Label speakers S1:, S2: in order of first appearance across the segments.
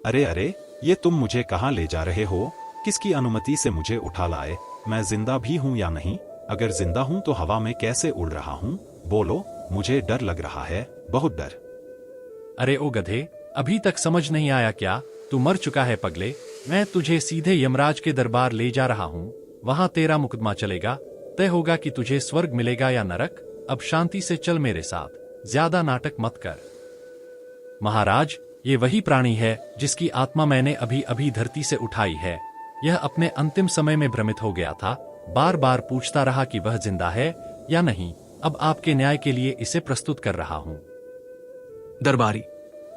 S1: अरे अरे, ये तुम मुझे कहाँ ले जा रहे हो? किसकी अनुमति से मुझे उठा लाए? मैं जिंदा भी हूँ या नहीं? अगर जिंदा हूँ तो हवा में कैसे उड़ रहा हूँ? बोलो, मुझे डर लग रहा है, बहुत डर।
S2: अरे ओ गधे, अभी तक समझ नहीं आया क्या? तू मर चुका है पगले। मैं तुझे सीधे यमराज के दरबार ले जा रहा हूँ। वहां तेरा मुकदमा चलेगा, तय होगा कि तुझे स्वर्ग मिलेगा या नरक। अब शांति से चल मेरे साथ, ज्यादा नाटक मत कर। महाराज, ये वही प्राणी है जिसकी आत्मा मैंने अभी अभी धरती से उठाई है। यह अपने अंतिम समय में भ्रमित हो गया था, बार बार पूछता रहा कि वह जिंदा है या नहीं। अब आपके न्याय के लिए इसे प्रस्तुत कर रहा हूँ।
S3: दरबारी,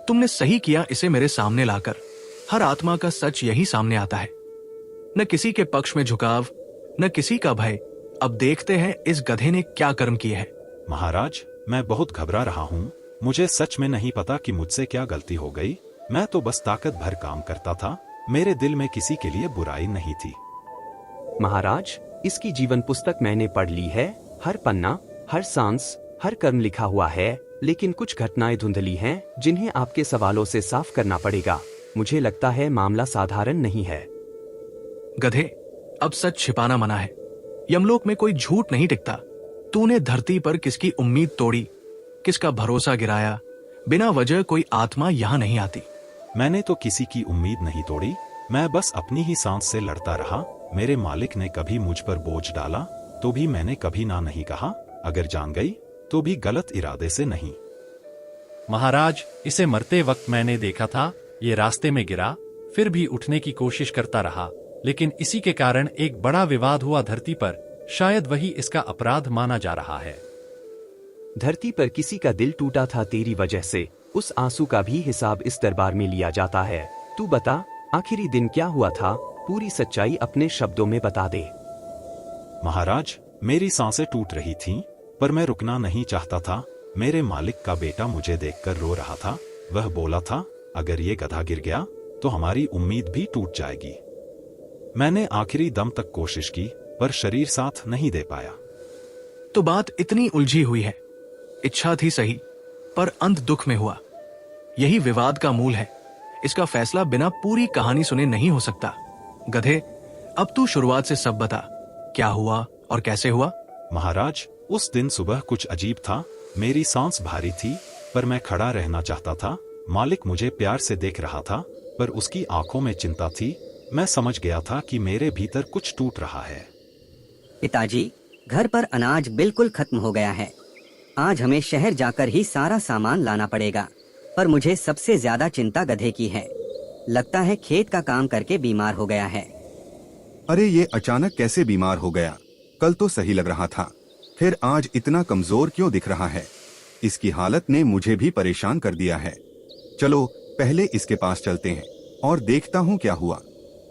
S3: तुमने सही किया इसे मेरे सामने लाकर। हर आत्मा का सच यही सामने आता है। न किसी के पक्ष में झुकाव, न किसी का भय। अब देखते हैं इस गधे ने क्या कर्म किए हैं।
S1: महाराज, मैं बहुत घबरा रहा हूँ। मुझे सच में नहीं पता कि मुझसे क्या गलती हो गई। मैं तो बस ताकत भर काम करता था, मेरे दिल में किसी के लिए बुराई नहीं थी।
S4: महाराज, इसकी जीवन पुस्तक मैंने पढ़ ली है। हर पन्ना, हर सांस, हर कर्म लिखा हुआ है, लेकिन कुछ घटनाएं धुंधली हैं जिन्हें आपके सवालों से साफ करना पड़ेगा। मुझे लगता है मामला साधारण नहीं है।
S3: गधे, अब सच छिपाना मना है। यमलोक में कोई झूठ नहीं टिकता। तूने धरती पर किसकी उम्मीद तोड़ी, किसका भरोसा गिराया? बिना वजह कोई आत्मा यहाँ नहीं आती।
S1: मैंने तो किसी की उम्मीद नहीं तोड़ी, मैं बस अपनी ही सांस से लड़ता रहा। मेरे मालिक ने कभी मुझ पर बोझ डाला तो भी मैंने कभी ना नहीं कहा। अगर जान गई तो भी गलत इरादे से नहीं।
S2: महाराज, इसे मरते वक्त मैंने देखा था। ये रास्ते में गिरा, फिर भी उठने की कोशिश करता रहा, लेकिन इसी के कारण एक बड़ा विवाद हुआ धरती पर। शायद वही इसका अपराध माना जा रहा है।
S4: धरती पर किसी का दिल टूटा था तेरी वजह से। उस आंसू का भी हिसाब इस दरबार में लिया जाता है। तू बता, आखिरी दिन क्या हुआ था? पूरी सच्चाई अपने शब्दों में बता दे।
S1: महाराज, मेरी सांसें टूट रही थीं, पर मैं रुकना नहीं चाहता था। मेरे मालिक का बेटा मुझे देखकर रो रहा था। वह बोला था, अगर ये गधा गिर गया तो हमारी उम्मीद भी टूट जाएगी। मैंने आखिरी दम तक कोशिश की, पर शरीर साथ नहीं दे पाया।
S3: तो बात इतनी उलझी हुई है। इच्छा थी सही, पर अंत दुख में हुआ। यही विवाद का मूल है। इसका फैसला बिना पूरी कहानी सुने नहीं हो सकता। गधे, अब तू शुरुआत से सब बता। क्या हुआ और कैसे हुआ?
S1: महाराज, उस दिन सुबह कुछ अजीब था। मेरी सांस भारी थी, पर मैं खड़ा रहना चाहता था। मालिक मुझे प्यार से देख रहा था, पर उसकी आंखों में चिंता थी। मैं समझ गया था कि मेरे भीतर कुछ टूट रहा है।
S5: पिताजी, घर पर अनाज बिल्कुल खत्म हो गया है। आज हमें शहर जाकर ही सारा सामान लाना पड़ेगा। पर मुझे सबसे ज्यादा चिंता गधे की है। लगता है खेत का काम करके बीमार हो गया है।
S6: अरे, ये अचानक कैसे बीमार हो गया? कल तो सही लग रहा था, फिर आज इतना कमजोर क्यों दिख रहा है? इसकी हालत ने मुझे भी परेशान कर दिया है। चलो पहले इसके पास चलते हैं और देखता हूँ क्या हुआ।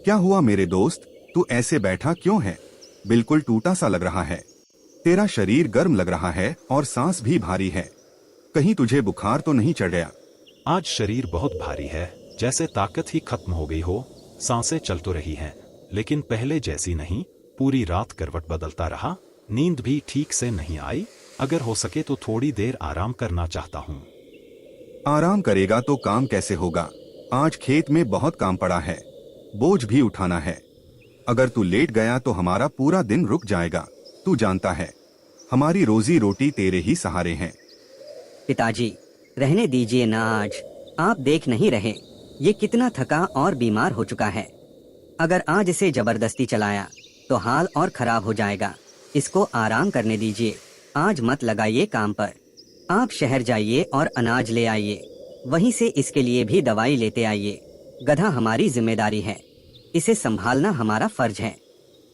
S6: क्या हुआ मेरे दोस्त? तू ऐसे बैठा क्यों है? बिल्कुल टूटा सा लग रहा है। तेरा शरीर गर्म लग रहा है और सांस भी भारी है। कहीं तुझे बुखार तो नहीं चढ़ गया?
S1: आज शरीर बहुत भारी है, जैसे ताकत ही खत्म हो गई हो। सांसें चल तो रही हैं, लेकिन पहले जैसी नहीं। पूरी रात करवट बदलता रहा, नींद भी ठीक से नहीं आई। अगर हो सके तो थोड़ी देर आराम करना चाहता हूँ।
S6: आराम करेगा तो काम कैसे होगा? आज खेत में बहुत काम पड़ा है, बोझ भी उठाना है। अगर तू लेट गया तो हमारा पूरा दिन रुक जाएगा। तू जानता है, हमारी रोजी रोटी तेरे ही सहारे हैं।
S5: पिताजी, रहने दीजिए ना। आज आप देख नहीं रहे ये कितना थका और बीमार हो चुका है। अगर आज इसे जबरदस्ती चलाया तो हाल और खराब हो जाएगा। इसको आराम करने दीजिए। आज मत लगाइए काम पर। आप शहर जाइए और अनाज ले आइए। वहीं से इसके लिए भी दवाई लेते आइए। गधा हमारी जिम्मेदारी है, इसे संभालना हमारा फर्ज है।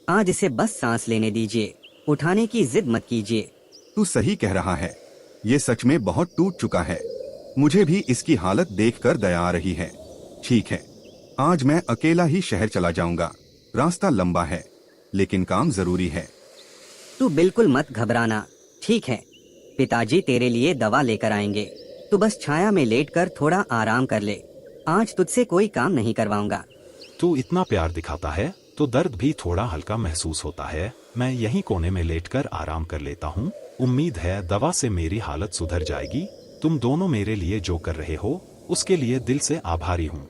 S5: आज इसे बस सांस लेने दीजिए, उठाने की जिद मत कीजिए।
S6: तू सही कह रहा है, ये सच में बहुत टूट चुका है। मुझे भी इसकी हालत देखकर दया आ रही है। ठीक है, आज मैं अकेला ही शहर चला जाऊंगा। रास्ता लंबा है, लेकिन काम जरूरी है।
S5: तू बिल्कुल मत घबराना, ठीक है? पिताजी तेरे लिए दवा लेकर आएंगे। तू बस छाया में लेटकर थोड़ा आराम कर ले। आज तुझसे कोई काम नहीं करवाऊंगा।
S1: तू इतना प्यार दिखाता है तो दर्द भी थोड़ा हल्का महसूस होता है। मैं यहीं कोने में लेटकर आराम कर लेता हूँ। उम्मीद है दवा से मेरी हालत सुधर जाएगी। तुम दोनों मेरे लिए जो कर रहे हो उसके लिए दिल से आभारी हूँ।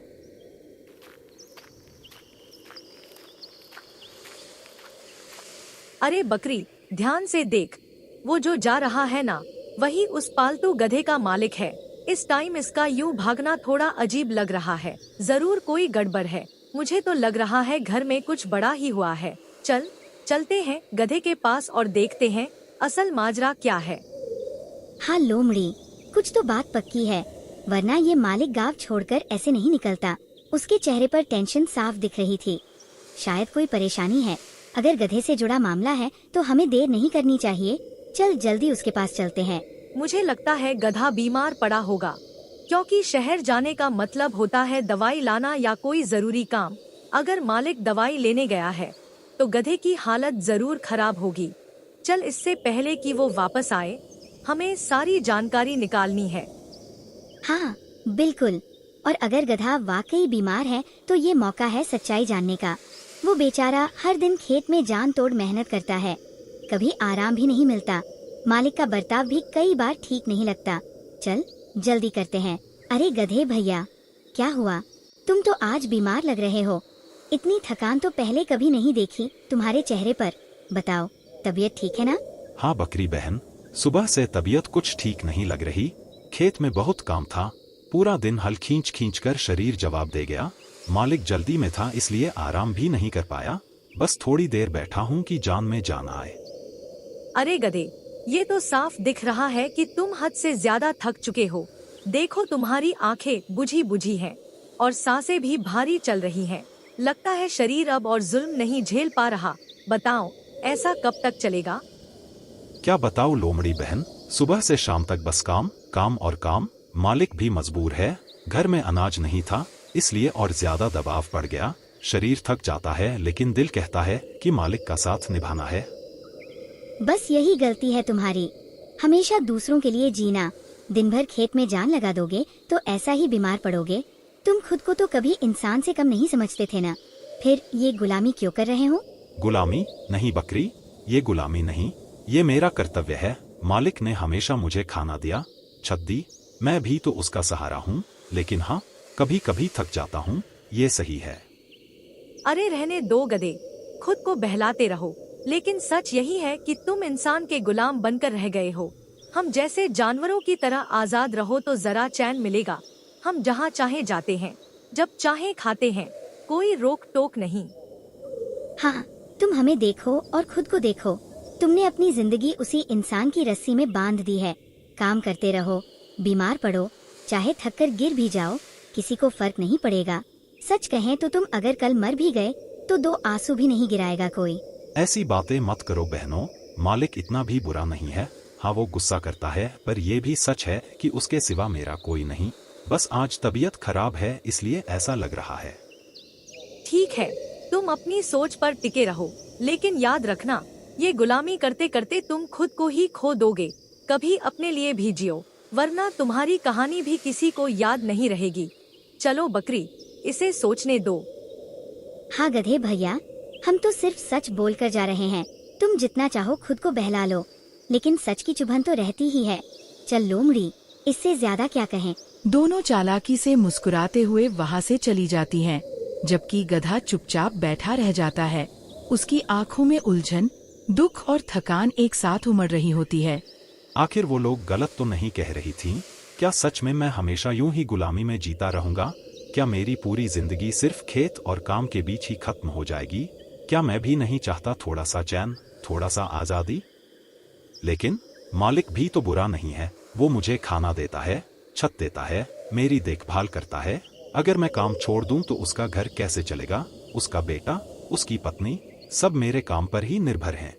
S7: अरे बकरी, ध्यान से देख, वो जो जा रहा है ना, वही उस पालतू गधे का मालिक है। इस टाइम इसका यूं भागना थोड़ा अजीब लग रहा है। जरूर कोई गड़बड़ है। मुझे तो लग रहा है घर में कुछ बड़ा ही हुआ है। चलते हैं गधे के पास और देखते हैं असल माजरा क्या है।
S8: हाँ लोमड़ी, कुछ तो बात पक्की है, वरना ये मालिक गांव छोड़कर ऐसे नहीं निकलता। उसके चेहरे पर टेंशन साफ दिख रही थी। शायद कोई परेशानी है। अगर गधे से जुड़ा मामला है तो हमें देर नहीं करनी चाहिए। चल जल्दी उसके पास चलते हैं।
S7: मुझे लगता है गधा बीमार पड़ा होगा, क्योंकि शहर जाने का मतलब होता है दवाई लाना या कोई जरूरी काम। अगर मालिक दवाई लेने गया है तो गधे की हालत जरूर खराब होगी। चल इससे पहले कि वो वापस आए, हमें सारी जानकारी निकालनी है।
S8: हाँ बिल्कुल, और अगर गधा वाकई बीमार है तो ये मौका है सच्चाई जानने का। वो बेचारा हर दिन खेत में जान तोड़ मेहनत करता है, कभी आराम भी नहीं मिलता। मालिक का बर्ताव भी कई बार ठीक नहीं लगता। चल जल्दी करते हैं। अरे गधे भैया, क्या हुआ? तुम तो आज बीमार लग रहे हो। इतनी थकान तो पहले कभी नहीं देखी तुम्हारे चेहरे पर। बताओ, तबीयत ठीक है ना?
S1: हाँ बकरी बहन, सुबह से तबीयत कुछ ठीक नहीं लग रही। खेत में बहुत काम था, पूरा दिन हल खींच कर शरीर जवाब दे गया। मालिक जल्दी में था इसलिए आराम भी नहीं कर पाया। बस थोड़ी देर बैठा हूँ कि जान में जान आए।
S7: अरे गधे, ये तो साफ दिख रहा है कि तुम हद से ज्यादा थक चुके हो। देखो तुम्हारी आंखें बुझी बुझी हैं और सांसें भी भारी चल रही हैं। लगता है शरीर अब और जुल्म नहीं झेल पा रहा। बताओ, ऐसा कब तक चलेगा?
S1: क्या बताऊँ लोमड़ी बहन, सुबह से शाम तक बस काम और काम। मालिक भी मजबूर है, घर में अनाज नहीं था इसलिए और ज्यादा दबाव पड़ गया। शरीर थक जाता है लेकिन दिल कहता है कि मालिक का साथ निभाना है।
S8: बस यही गलती है तुम्हारी, हमेशा दूसरों के लिए जीना। दिन भर खेत में जान लगा दोगे तो ऐसा ही बीमार पड़ोगे। तुम खुद को तो कभी इंसान से कम नहीं समझते थे ना, फिर ये गुलामी क्यों कर रहे हो?
S1: गुलामी नहीं बकरी, ये गुलामी नहीं, ये मेरा कर्तव्य है। मालिक ने हमेशा मुझे खाना दिया, छत दी, मैं भी तो उसका सहारा हूँ। लेकिन हाँ, कभी कभी थक जाता हूँ, ये सही है।
S7: अरे रहने दो गधे, खुद को बहलाते रहो। लेकिन सच यही है कि तुम इंसान के गुलाम बनकर रह गए हो। हम जैसे जानवरों की तरह आजाद रहो तो जरा चैन मिलेगा। हम जहाँ चाहे जाते हैं, जब चाहे खाते हैं, कोई रोक टोक नहीं।
S8: हाँ, तुम हमें देखो और खुद को देखो। तुमने अपनी जिंदगी उसी इंसान की रस्सी में बांध दी है। काम करते रहो, बीमार पड़ो, चाहे थककर गिर भी जाओ, किसी को फर्क नहीं पड़ेगा। सच कहें तो तुम अगर कल मर भी गए तो 2 आंसू भी नहीं गिराएगा कोई।
S1: ऐसी बातें मत करो बहनों, मालिक इतना भी बुरा नहीं है। हाँ वो गुस्सा करता है, पर यह भी सच है कि उसके सिवा मेरा कोई नहीं। बस आज तबीयत खराब है इसलिए ऐसा लग रहा है।
S7: ठीक है, तुम अपनी सोच पर टिके रहो, लेकिन याद रखना, ये गुलामी करते करते तुम खुद को ही खो दोगे। कभी अपने लिए भी जियो, वरना तुम्हारी कहानी भी किसी को याद नहीं रहेगी। चलो बकरी, इसे सोचने दो।
S8: हाँ गधे भैया, हम तो सिर्फ सच बोल कर जा रहे हैं। तुम जितना चाहो खुद को बहला लो, लेकिन सच की चुभन तो रहती ही है। चल लोमड़ी, इससे ज्यादा क्या कहें।
S9: दोनों चालाकी से मुस्कुराते हुए वहाँ से चली जाती हैं, जबकि गधा चुपचाप बैठा रह जाता है। उसकी आंखों में उलझन, दुख और थकान एक साथ उमड़ रही होती है।
S1: आखिर वो लोग गलत तो नहीं कह रही थीं? क्या सच में मैं हमेशा यूं ही गुलामी में जीता रहूंगा? क्या मेरी पूरी जिंदगी सिर्फ खेत और काम के बीच ही खत्म हो जाएगी? क्या मैं भी नहीं चाहता थोड़ा सा चैन, थोड़ा सा आजादी? लेकिन मालिक भी तो बुरा नहीं है। वो मुझे खाना देता है, छत देता है, मेरी देखभाल करता है। अगर मैं काम छोड़ दूं तो उसका घर कैसे चलेगा? उसका बेटा, उसकी पत्नी, सब मेरे काम पर ही निर्भर हैं।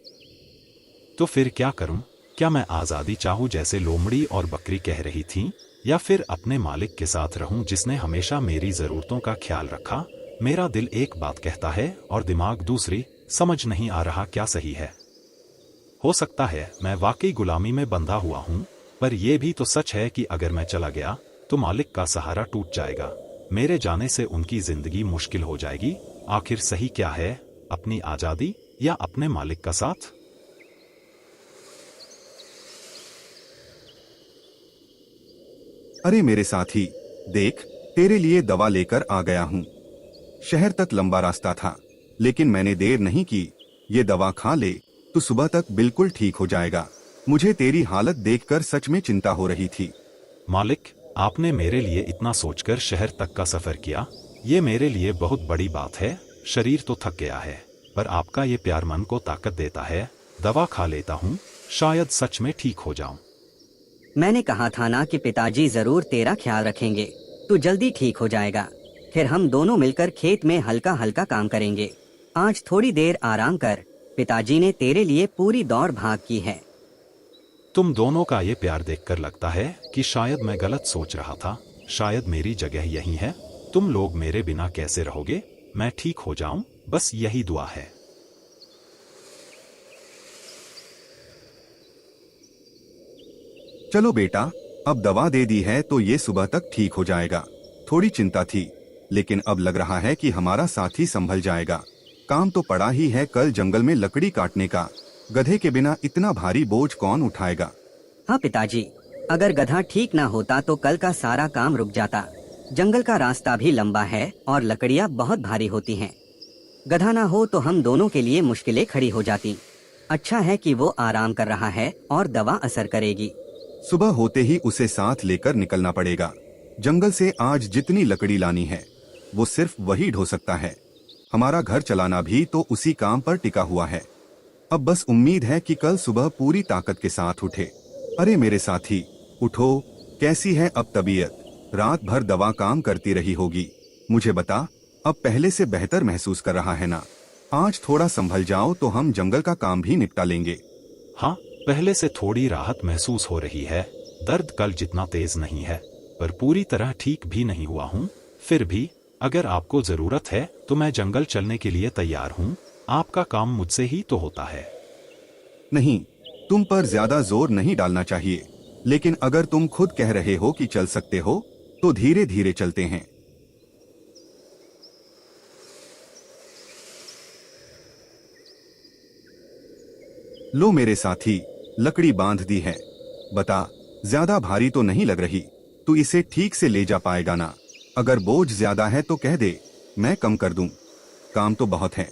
S1: तो फिर क्या करूं? क्या मैं आजादी चाहूं जैसे लोमड़ी और बकरी कह रही थीं, या फिर अपने मालिक के साथ रहूं जिसने हमेशा मेरी जरूरतों का ख्याल रखा? मेरा दिल एक बात कहता है और दिमाग दूसरी। समझ नहीं आ रहा क्या सही है। हो सकता है मैं वाकई गुलामी में बंधा हुआ हूं, पर यह भी तो सच है कि अगर मैं चला गया तो मालिक का सहारा टूट जाएगा। मेरे जाने से उनकी जिंदगी मुश्किल हो जाएगी। आखिर सही क्या है, अपनी आजादी या अपने मालिक का साथ?
S6: अरे मेरे साथी, देख, तेरे लिए दवा लेकर आ गया हूँ। शहर तक लंबा रास्ता था, लेकिन मैंने देर नहीं की। ये दवा खा ले, तो सुबह तक बिल्कुल ठीक हो जाएगा। मुझे तेरी हालत देखकर सच में चिंता हो रही थी।
S1: मालिक, आपने मेरे लिए इतना सोचकर शहर तक का सफर किया, ये मेरे लिए बहुत बड़ी बात है। शरीर तो थक गया है, पर आपका ये प्यार मन को ताकत देता है। दवा खा लेता हूँ, शायद सच में ठीक हो जाऊं।
S5: मैंने कहा था ना कि पिताजी जरूर तेरा ख्याल रखेंगे। तू जल्दी ठीक हो जाएगा। फिर हम दोनों मिलकर खेत में हल्का हल्का काम करेंगे। आज थोड़ी देर आराम कर। पिताजी ने तेरे लिए पूरी दौड़ भाग की है।
S1: तुम दोनों का ये प्यार देखकर लगता है कि शायद मैं गलत सोच रहा था। शायद मेरी जगह यही है। तुम लोग मेरे बिना कैसे रहोगे? मैं ठीक हो जाऊं, बस यही दुआ है।
S6: चलो बेटा, अब दवा दे दी है तो ये सुबह तक ठीक हो जाएगा। थोड़ी चिंता थी, लेकिन अब लग रहा है कि हमारा साथी संभल जाएगा। काम तो पड़ा ही है कल जंगल में लकड़ी काटने का। गधे के बिना इतना भारी बोझ कौन उठाएगा?
S5: हाँ पिताजी, अगर गधा ठीक ना होता तो कल का सारा काम रुक जाता। जंगल का रास्ता भी लंबा है और लकड़ियाँ बहुत भारी होती हैं। गधा ना हो तो हम दोनों के लिए मुश्किलें खड़ी हो जाती। अच्छा है कि वो आराम कर रहा है और दवा असर करेगी।
S6: सुबह होते ही उसे साथ लेकर निकलना पड़ेगा। जंगल से आज जितनी लकड़ी लानी है वो सिर्फ वही ढो सकता है। हमारा घर चलाना भी तो उसी काम पर टिका हुआ है। अब बस उम्मीद है कि कल सुबह पूरी ताकत के साथ उठे। अरे मेरे साथी, उठो। कैसी है अब तबीयत? रात भर दवा काम करती रही होगी। मुझे बता, अब पहले से बेहतर महसूस कर रहा है ना? आज थोड़ा संभल जाओ तो हम जंगल का काम भी निपटा लेंगे।
S1: हाँ, पहले से थोड़ी राहत महसूस हो रही है। दर्द कल जितना तेज नहीं है, पर पूरी तरह ठीक भी नहीं हुआ हूँ। फिर भी अगर आपको जरूरत है तो मैं जंगल चलने के लिए तैयार हूँ। आपका काम मुझसे ही तो होता है।
S6: नहीं, तुम पर ज्यादा जोर नहीं डालना चाहिए, लेकिन अगर तुम खुद कह रहे हो कि चल सकते हो तो धीरे धीरे चलते हैं। लो मेरे साथी, लकड़ी बांध दी है। बता, ज्यादा भारी तो नहीं लग रही? तू इसे ठीक से ले जा पाएगा ना? अगर बोझ ज्यादा है तो कह दे, मैं कम कर दूं। काम तो बहुत है,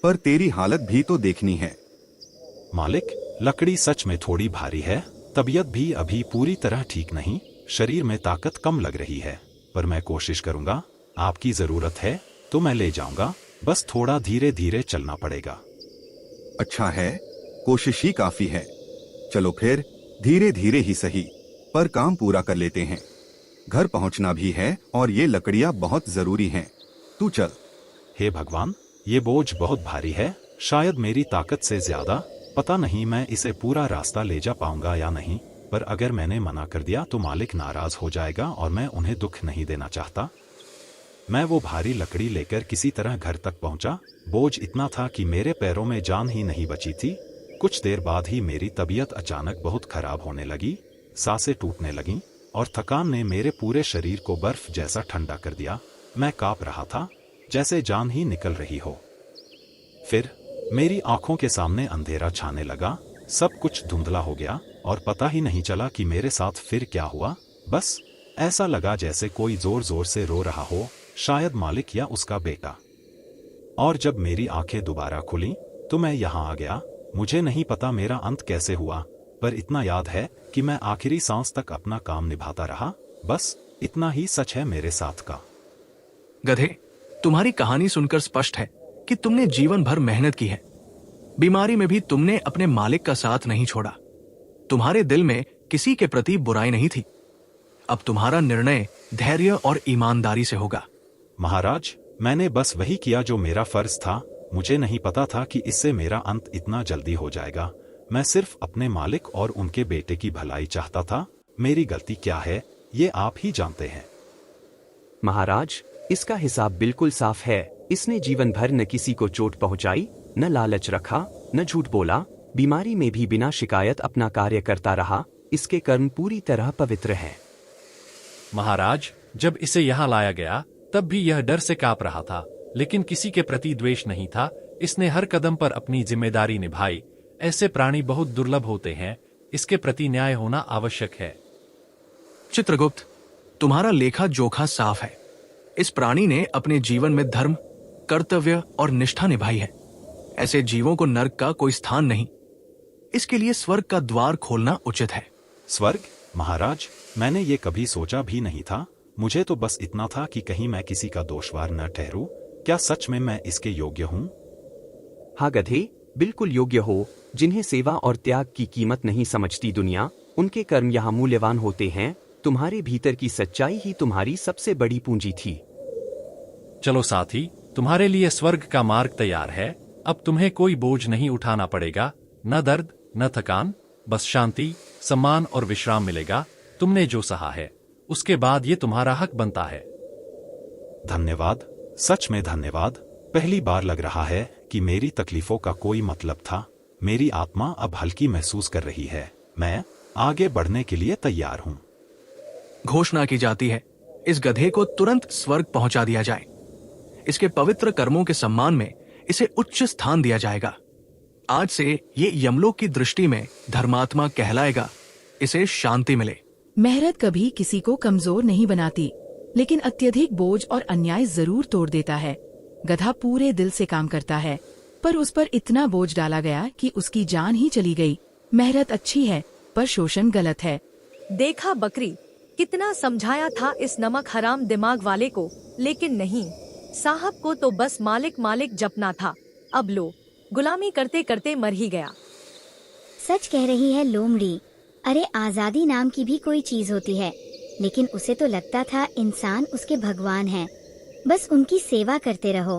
S6: पर तेरी हालत भी तो देखनी है।
S1: मालिक, लकड़ी सच में थोड़ी भारी है। तबीयत भी अभी पूरी तरह ठीक नहीं। शरीर में ताकत कम लग रही है, पर मैं कोशिश करूंगा। आपकी जरूरत है तो मैं ले जाऊंगा, बस थोड़ा धीरे धीरे चलना पड़ेगा।
S6: अच्छा है, कोशिश ही काफी है। चलो फिर, धीरे धीरे ही सही, पर काम पूरा कर लेते हैं। घर पहुंचना भी है और ये लकड़ियां बहुत जरूरी हैं। तू चल।
S1: हे भगवान, ये बोझ बहुत भारी है, शायद मेरी ताकत से ज्यादा। पता नहीं मैं इसे पूरा रास्ता ले जा पाऊंगा या नहीं, पर अगर मैंने मना कर दिया तो मालिक नाराज हो जाएगा और मैं उन्हें दुख नहीं देना चाहता। मैं वो भारी लकड़ी लेकर किसी तरह घर तक पहुंचा। बोझ इतना था कि मेरे पैरों में जान ही नहीं बची थी। कुछ देर बाद ही मेरी तबीयत अचानक बहुत खराब होने लगी। सांसें टूटने लगीं और थकान ने मेरे पूरे शरीर को बर्फ जैसा ठंडा कर दिया। मैं कांप रहा था, जैसे जान ही निकल रही हो। फिर मेरी आंखों के सामने अंधेरा छाने लगा। सब कुछ धुंधला हो गया और पता ही नहीं चला कि मेरे साथ फिर क्या हुआ। बस ऐसा लगा जैसे कोई जोर जोर से रो रहा हो, शायद मालिक या उसका बेटा। और जब मेरी आंखें दोबारा खुली तो मैं यहाँ आ गया। मुझे नहीं पता मेरा अंत कैसे हुआ, पर इतना याद है कि मैं आखिरी सांस तक अपना काम निभाता रहा। बस इतना ही सच है मेरे साथ का।
S3: गधे, तुम्हारी कहानी सुनकर स्पष्ट है कि तुमने जीवन भर मेहनत की है। बीमारी में भी तुमने अपने मालिक का साथ नहीं छोड़ा। तुम्हारे दिल में किसी के प्रति बुराई नहीं थी। अब तुम्हारा निर्णय धैर्य और ईमानदारी से होगा।
S1: महाराज, मैंने बस वही किया जो मेरा फर्ज था। मुझे नहीं पता था कि इससे मेरा अंत इतना जल्दी हो जाएगा। मैं सिर्फ अपने मालिक और उनके बेटे की भलाई चाहता था। मेरी गलती क्या है, ये आप ही जानते हैं।
S4: महाराज, इसका हिसाब बिल्कुल साफ है। इसने जीवन भर न किसी को चोट पहुंचाई, न लालच रखा, न झूठ बोला। बीमारी में भी बिना शिकायत अपना कार्य करता रहा। इसके कर्म पूरी तरह पवित्र हैं।
S2: महाराज, जब इसे यहाँ लाया गया तब भी यह डर से कांप रहा था, लेकिन किसी के प्रति द्वेष नहीं था। इसने हर कदम पर अपनी जिम्मेदारी निभाई। ऐसे प्राणी बहुत दुर्लभ होते हैं। इसके प्रति न्याय होना आवश्यक है।
S3: चित्रगुप्त, तुम्हारा लेखा जोखा साफ है। इस प्राणी ने अपने जीवन में धर्म, कर्तव्य और निष्ठा निभाई है। ऐसे जीवों को नर्क का कोई स्थान नहीं। इसके लिए स्वर्ग का द्वार खोलना उचित है।
S1: स्वर्ग? महाराज, मैंने ये कभी सोचा भी नहीं था। मुझे तो बस इतना था कि कहीं मैं किसी का दोषवार न ठहरूं। क्या सच में मैं इसके योग्य हूँ?
S4: हाँ गधे, बिल्कुल योग्य हो। जिन्हें सेवा और त्याग की कीमत नहीं समझती दुनिया, उनके कर्म यहाँ मूल्यवान होते हैं। तुम्हारे भीतर की सच्चाई ही तुम्हारी सबसे बड़ी पूंजी थी।
S2: चलो साथी, तुम्हारे लिए स्वर्ग का मार्ग तैयार है। अब तुम्हें कोई बोझ नहीं उठाना पड़ेगा, न दर्द न थकान, बस शांति, सम्मान और विश्राम मिलेगा। तुमने जो सहा है उसके बाद ये तुम्हारा हक बनता है।
S1: धन्यवाद, सच में धन्यवाद। पहली बार लग रहा है कि मेरी तकलीफों का कोई मतलब था। मेरी आत्मा अब हल्की महसूस कर रही है। मैं आगे बढ़ने के लिए तैयार हूँ।
S3: घोषणा की जाती है, इस गधे को तुरंत स्वर्ग पहुंचा दिया जाए। इसके पवित्र कर्मों के सम्मान में इसे उच्च स्थान दिया जाएगा। आज से ये यमलोक की दृष्टि में धर्मात्मा कहलाएगा। इसे शांति मिले।
S9: मेहनत कभी किसी को कमजोर नहीं बनाती, लेकिन अत्यधिक बोझ और अन्याय जरूर तोड़ देता है। गधा पूरे दिल से काम करता है, पर उस पर इतना बोझ डाला गया कि उसकी जान ही चली गई। मेहनत अच्छी है, पर शोषण गलत है।
S7: देखा बकरी, कितना समझाया था इस नमक हराम दिमाग वाले को, लेकिन नहीं। साहब को तो बस मालिक मालिक जपना था। अब लो, गुलामी करते करते मर ही गया।
S8: सच कह रही है लोमड़ी। अरे आजादी नाम की भी कोई चीज होती है, लेकिन उसे तो लगता था इंसान उसके भगवान हैं। बस उनकी सेवा करते रहो,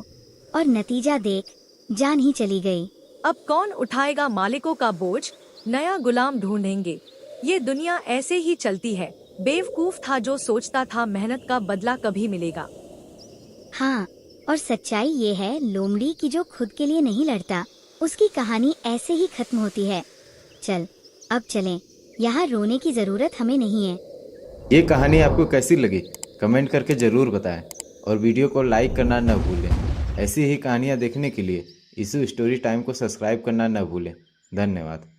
S8: और नतीजा देख, जान ही चली गई।
S7: अब कौन उठाएगा मालिकों का बोझ? नया गुलाम ढूंढेंगे। ये दुनिया ऐसे ही चलती है। बेवकूफ था जो सोचता था मेहनत का बदला कभी मिलेगा।
S8: हाँ, और सच्चाई ये है लोमड़ी की जो खुद के लिए नहीं लड़ता, उसकी कहानी ऐसे ही खत्म होती है। चल, अब चलें। यहाँ रोने की जरूरत हमें नहीं है।
S10: ये कहानी आपको कैसी लगी कमेंट करके ज़रूर बताएं, और वीडियो को लाइक करना न भूलें। ऐसी ही कहानियाँ देखने के लिए इशू स्टोरी टाइम को सब्सक्राइब करना न भूलें। धन्यवाद।